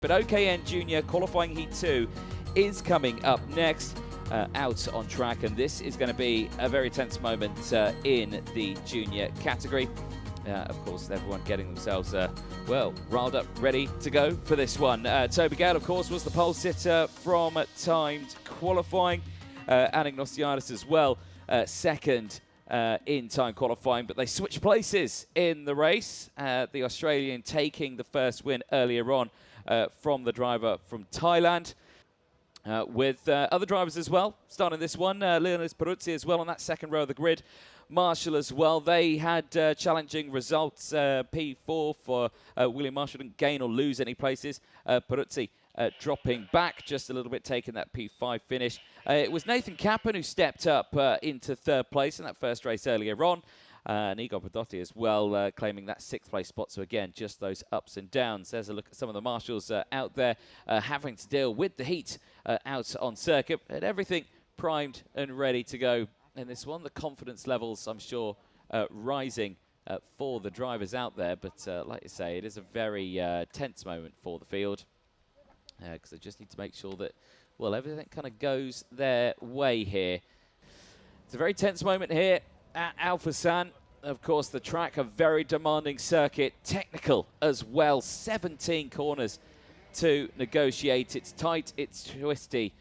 But OKN Junior qualifying heat 2 is coming up next, out on track, and this is going to be a very tense moment in the junior category. Of course, everyone getting themselves, well, riled up, ready to go for this one. Toby Gale, of course, was the pole sitter from timed qualifying. Anagnostiadis as well, second in time qualifying, but they switched places in the race. The Australian taking the first win earlier on from the driver from Thailand. With other drivers as well, starting this one, Leonis Peruzzi as well on that second row of the grid. Marshall as well, they had challenging results. P4 for William Marshall, didn't gain or lose any places. Peruzzi dropping back just a little bit, taking that P5 finish. It was Nathan Kappen who stepped up into third place in that first race earlier on. And Igor Padotti as well, claiming that sixth place spot. So again, just those ups and downs. There's a look at some of the marshals out there having to deal with the heat out on circuit. And everything primed and ready to go in this one. The confidence levels, I'm sure, rising for the drivers out there. But like you say, it is a very tense moment for the field. Because they just need to make sure that, well, everything kind of goes their way here. It's a very tense moment here at Alpha San. Of course, the track, a very demanding circuit, technical as well. 17 corners to negotiate. It's tight, it's twisty.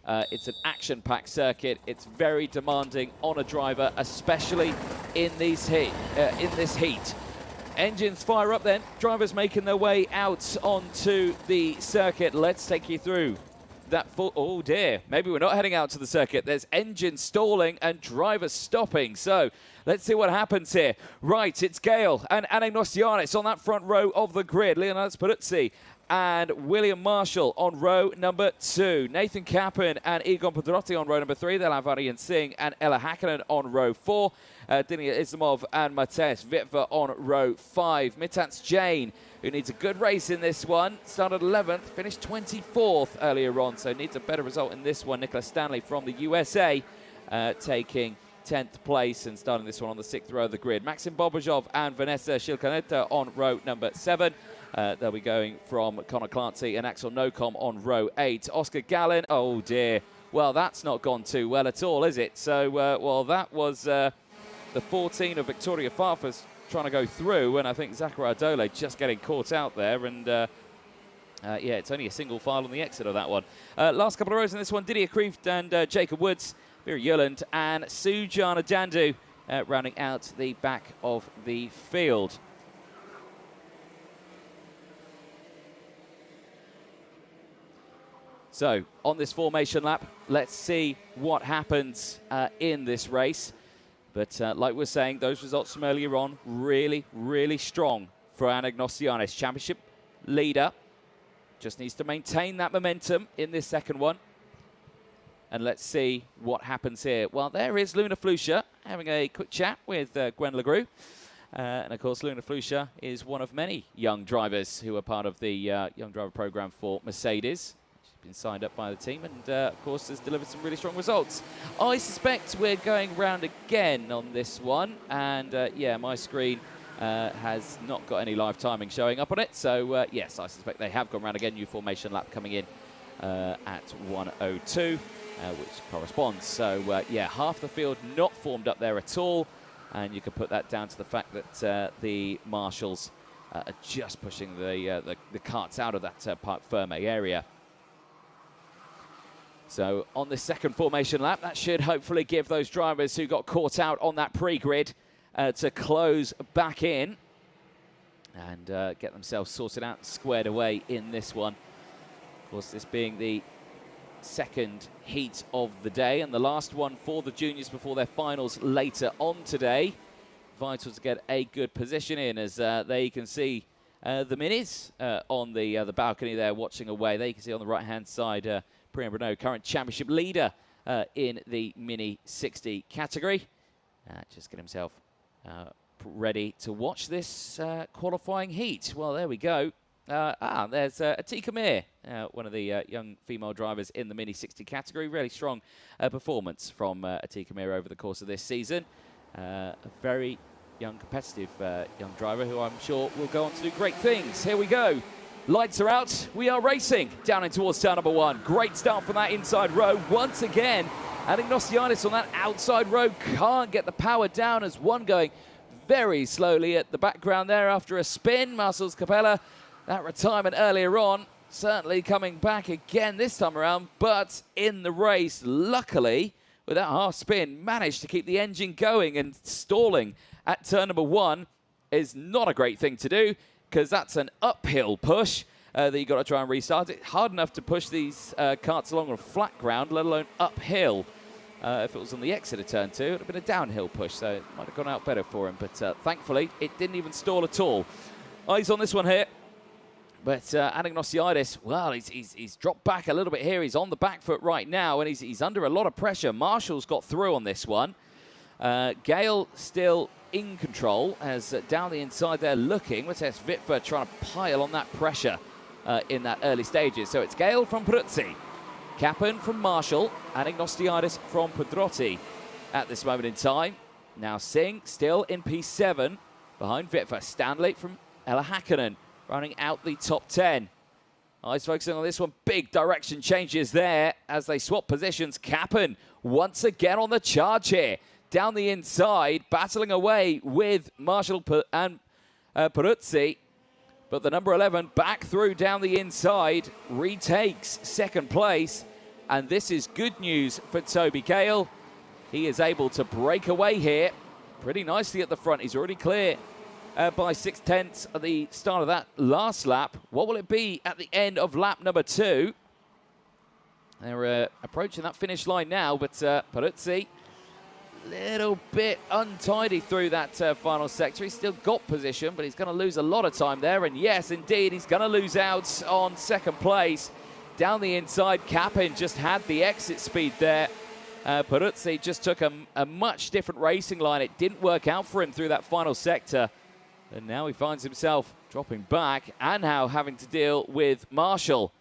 It's an action-packed circuit. It's very demanding on a driver, especially in this heat. Engines fire up then. Drivers making their way out onto the circuit. Let's take you through that full... Oh dear, maybe we're not heading out to the circuit. There's engine stalling and drivers stopping. So let's see what happens here. Right, it's Gale and Anagnostiadis on that front row of the grid. Leonidas Peruzzi and William Marshall on row number 2. Nathan Kappen and Egon Padotti on row number 3. They'll have Arjen Singh and Ella Hakkinen on row 4. Dinia Islamov and Mateus Vitva on row 5. Mitans Jain, who needs a good race in this one, started 11th, finished 24th earlier on, so needs a better result in this one. Nicholas Stanley from the USA taking 10th place and starting this one on the 6th row of the grid. Maxim Bobajov and Vanessa Shilkaneta on row number 7. They'll be going from Connor Clancy and Axel Nocom on row 8. Oscar Gallin, oh dear, well, that's not gone too well at all, is it? So, well, that was the 14 of Victoria Farfus trying to go through, and I think Zachary Adole just getting caught out there, and yeah, it's only a single file on the exit of that one. Last couple of rows in this one, Didier Kreeft and Jacob Woods, Vera Yuland and Sujana Dandu rounding out the back of the field. So, on this formation lap, let's see what happens in this race. But like we're saying, those results from earlier on, really, really strong for Anagnostiadis. Championship leader. Just needs to maintain that momentum in this second one. And let's see what happens here. Well, there is Luna Flusha having a quick chat with Gwen Legrue. And of course, Luna Flusha is one of many young drivers who are part of the young driver program for Mercedes. Been signed up by the team and of course has delivered some really strong results. I suspect we're going round again on this one, and yeah, my screen has not got any live timing showing up on it, so yes, I suspect they have gone round again. New formation lap coming in at 1:02, which corresponds. So yeah, half the field not formed up there at all, and you can put that down to the fact that the marshals are just pushing the carts out of that Parc Ferme area. So on the second formation lap, that should hopefully give those drivers who got caught out on that pre-grid to close back in and get themselves sorted out and squared away in this one. Of course, this being the second heat of the day and the last one for the juniors before their finals later on today. Vital to get a good position in, as there you can see the minis on the balcony there watching away. There you can see on the right-hand side Priyan Renault, current championship leader in the Mini 60 category. Just get himself ready to watch this qualifying heat. Well, there we go. There's Atika Mir, one of the young female drivers in the Mini 60 category. Really strong performance from Atika Mir over the course of this season. A very young, competitive young driver who I'm sure will go on to do great things. Here we go. Lights are out. We are racing down in towards turn number 1. Great start from that inside row. Once again, Anagnosiadis on that outside row can't get the power down as one going very slowly at the background there after a spin. Marcels Capella, that retirement earlier on, certainly coming back again this time around, but in the race, luckily, with that half spin, managed to keep the engine going, and stalling at turn number 1 is not a great thing to do, because that's an uphill push that you've got to try and restart. It's hard enough to push these karts along on flat ground, let alone uphill. If it was on the exit of turn 2, it would have been a downhill push, so it might have gone out better for him. But thankfully, it didn't even stall at all. Eyes on this one here. But Anagnosiadis, well, he's dropped back a little bit here. He's on the back foot right now, and he's under a lot of pressure. Marshall's got through on this one. Gale still in control, as down the inside there looking. Matthias Wittfer trying to pile on that pressure in that early stages. So it's Gale from Peruzzi, Kappen from Marshall, Anagnosiadis from Pedrotti at this moment in time. Now Singh still in P7 behind Wittfer. Stanley from Ella Hakkinen running out the top 10. Eyes focusing on this one. Big direction changes there as they swap positions. Kappen once again on the charge here. Down the inside, battling away with Marshall and Peruzzi. But the number 11 back through down the inside, retakes second place. And this is good news for Toby Gale. He is able to break away here pretty nicely at the front. He's already clear by 6/10 at the start of that last lap. What will it be at the end of lap number 2? They're approaching that finish line now, but Peruzzi, little bit untidy through that final sector. He's still got position, but he's going to lose a lot of time there. And yes, indeed, he's going to lose out on second place. Down the inside, Kappen just had the exit speed there. Peruzzi just took a much different racing line. It didn't work out for him through that final sector. And now he finds himself dropping back and now having to deal with Marshall.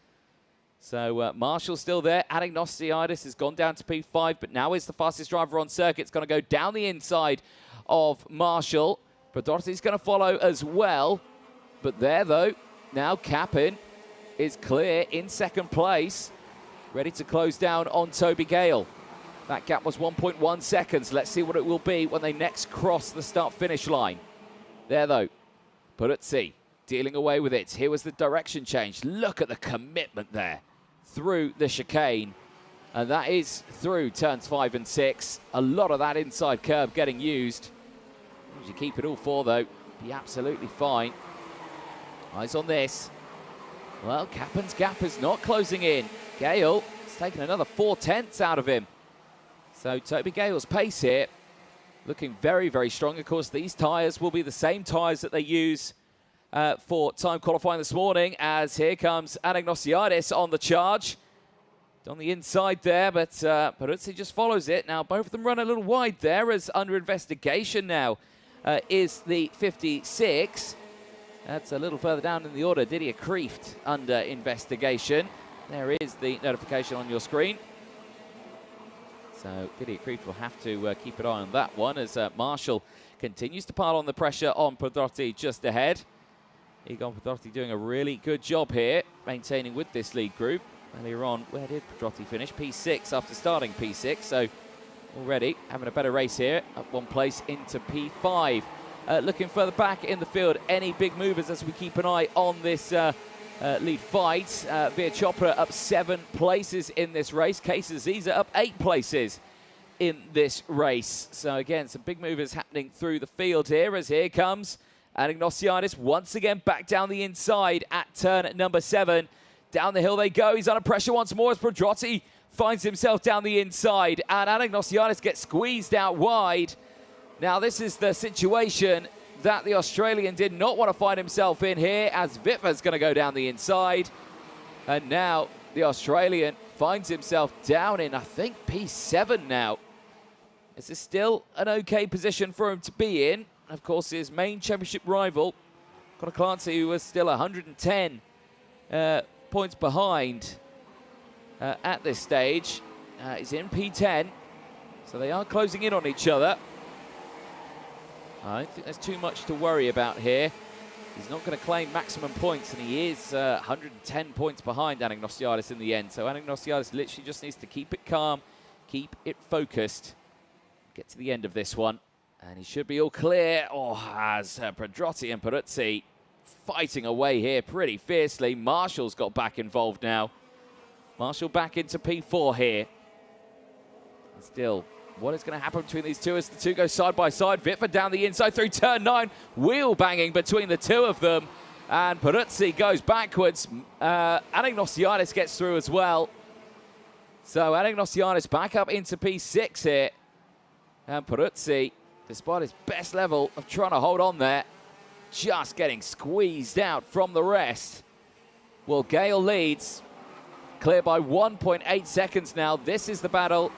So Marshall's still there. Anagnosiadis has gone down to P5, but now is the fastest driver on circuit. It's going to go down the inside of Marshall. Pedrotti's going to follow as well. But there, though, now Kappen is clear in second place, ready to close down on Toby Gale. That gap was 1.1 seconds. Let's see what it will be when they next cross the start-finish line. There, though, Peruzzi dealing away with it. Here was the direction change. Look at the commitment there through the chicane. And that is through turns 5 and 6. A lot of that inside curb getting used. If you keep it all 4, though, be absolutely fine. Eyes on this. Well, Kappen's gap is not closing in. Gale has taken another 4/10 out of him. So Toby Gale's pace here looking very, very strong. Of course, these tyres will be the same tyres that they use for time qualifying this morning, as here comes Anagnosiadis on the charge. On the inside there, but Peruzzi just follows it. Now, both of them run a little wide there, as under investigation now is the 56. That's a little further down in the order. Didier Kreeft under investigation. There is the notification on your screen. So Didier Kreeft will have to keep an eye on that one, as Marshall continues to pile on the pressure on Pedrotti just ahead. Egon Pedrotti doing a really good job here, maintaining with this lead group. Earlier on, where did Pedrotti finish? P6 after starting P6, so already having a better race here, up one place into P5. Looking further back in the field, any big movers as we keep an eye on this lead fight. Veer Chopra up 7 places in this race. Case Aziza up 8 places in this race. So again, some big movers happening through the field here, as here comes Anagnosiadis once again back down the inside at turn number 7. Down the hill they go. He's under pressure once more as Pedrotti finds himself down the inside, and Anagnosiadis gets squeezed out wide. Now, this is the situation that the Australian did not want to find himself in here, as Wittfer's going to go down the inside. And now the Australian finds himself down in, I think, P7 now. This is still an okay position for him to be in. Of course, his main championship rival, Conor Clancy, who was still 110 points behind at this stage, is in P10. So they are closing in on each other. I don't think there's too much to worry about here. He's not going to claim maximum points, and he is 110 points behind Anagnostiadis in the end. So Anagnostiadis literally just needs to keep it calm, keep it focused, get to the end of this one, and he should be all clear. Oh, as Pedrotti and Peruzzi fighting away here pretty fiercely. Marshall's got back involved now. Marshall back into P4 here. And still, what is going to happen between these two as the two go side by side? Vitva down the inside through turn 9. Wheel banging between the two of them. And Peruzzi goes backwards. Anagnostiadis gets through as well. So Anagnostiadis back up into P6 here. And Peruzzi, despite his best level of trying to hold on there, just getting squeezed out from the rest. Well, Gale leads. Clear by 1.8 seconds now. This is the battle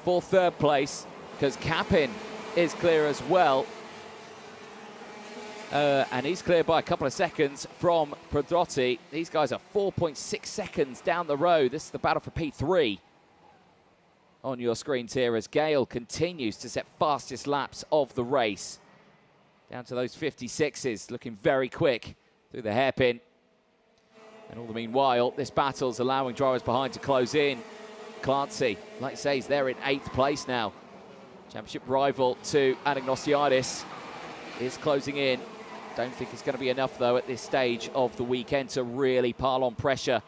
for third place, because Capin is clear as well. And he's clear by a couple of seconds from Pedrotti. These guys are 4.6 seconds down the road. This is the battle for P3 on your screens here as Gale continues to set fastest laps of the race. Down to those 56s, looking very quick through the hairpin. And all the meanwhile, this battle's allowing drivers behind to close in. Clancy, like I say, is there in 8th place now. Championship rival to Anagnostiadis is closing in. Don't think it's going to be enough, though, at this stage of the weekend to really pile on pressure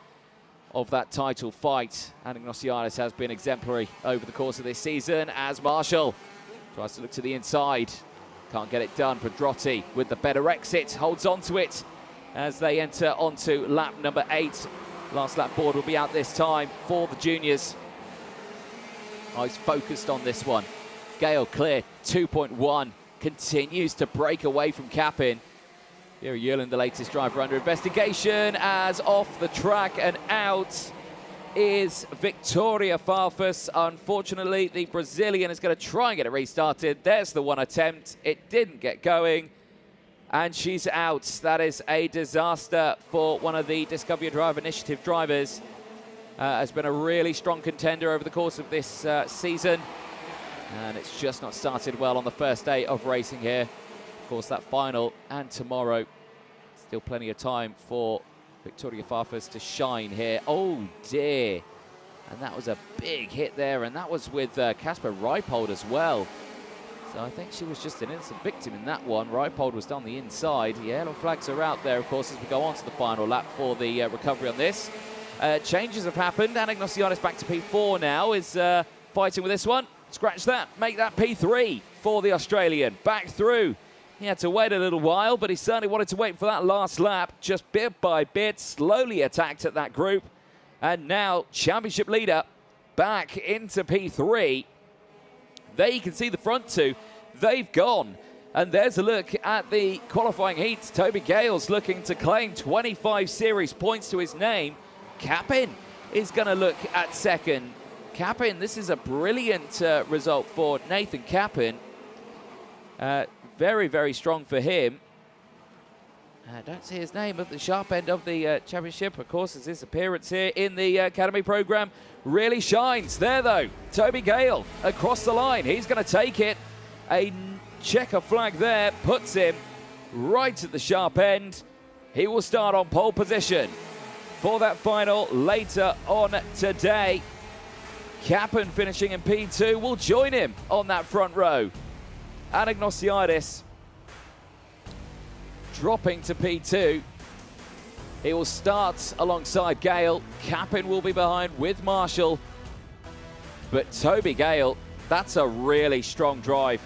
of that title fight. Anagnostiadis has been exemplary over the course of this season as Marshall tries to look to the inside. Can't get it done. Pedrotti with the better exit holds on to it as they enter onto lap number 8. Last lap board will be out this time for the juniors. Eyes focused on this one. Gale clear, 2.1. Continues to break away from Capin. Here, Yurlin, the latest driver under investigation, as off the track and out is Victoria Farfus. Unfortunately, the Brazilian is going to try and get it restarted. There's the one attempt. It didn't get going, and she's out. That is a disaster for one of the Discover Your Drive Initiative drivers. Has been a really strong contender over the course of this season, and it's just not started well on the first day of racing here. Of course, that final and tomorrow. Still plenty of time for Victoria Farfus to shine here. Oh dear, and that was a big hit there, and that was with Casper Reipold as well. So I think she was just an innocent victim in that one. Reipold was down the inside. Yellow flags are out there, of course, as we go on to the final lap for the recovery on this. Changes have happened. Anagnostiadis back to P4 now, is fighting with this one. Scratch that, make that P3 for the Australian. Back through. He had to wait a little while, but he certainly wanted to wait for that last lap. Just bit by bit, slowly attacked at that group. And now, championship leader back into P3. There you can see the front two. They've gone. And there's a look at the qualifying heats. Toby Gale's looking to claim 25 series points to his name. Capin is going to look at second. Capin, this is a brilliant result for Nathan Capin. Very, very strong for him. I don't see his name at the sharp end of the championship. Of course, as his appearance here in the academy program really shines. There, though, Toby Gale across the line. He's going to take it. A checker flag there puts him right at the sharp end. He will start on pole position for that final later on today. Capin finishing in P2 will join him on that front row. Anagnostiadis dropping to P2. He will start alongside Gale. Capin will be behind with Marshall. But Toby Gale, that's a really strong drive.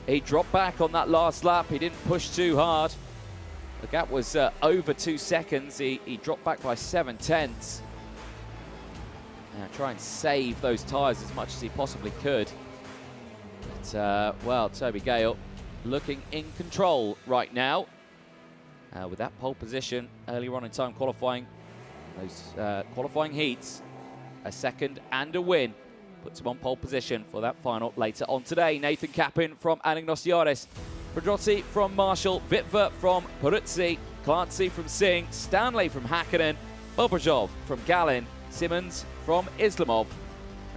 He dropped back on that last lap. He didn't push too hard. The gap was over 2 seconds. He dropped back by 7/10. Now try and save those tyres as much as he possibly could. But, well, Toby Gale looking in control right now. With that pole position earlier on in time qualifying, those qualifying heats, a second and a win puts him on pole position for that final later on today. Nathan Capin from Anagnostiadis, Pedrotti from Marshall, Vitva from Peruzzi, Clancy from Singh, Stanley from Hakkinen, Bobrajov from Gallin, Simmons from Islamov.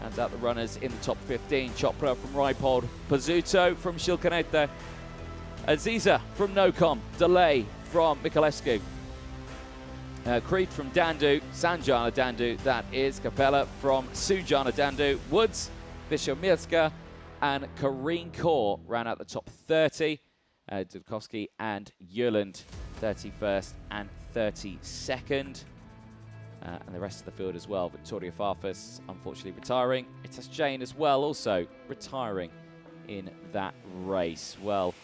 Hands out the runners in the top 15. Chopra from Raipod, Pizzuto from Shilkanete, Aziza from Nocom, delay from Mikulescu. Creed from Dandu, Sanjana Dandu, that is Capella from Sujana Dandu, Woods, Vishomirska, and Kareen Kaur ran out the top 30. Dudkowski and Jurland 31st and 32nd. And the rest of the field as well. Victoria Farfus, unfortunately, retiring. Itas Jane as well, also retiring in that race. Well,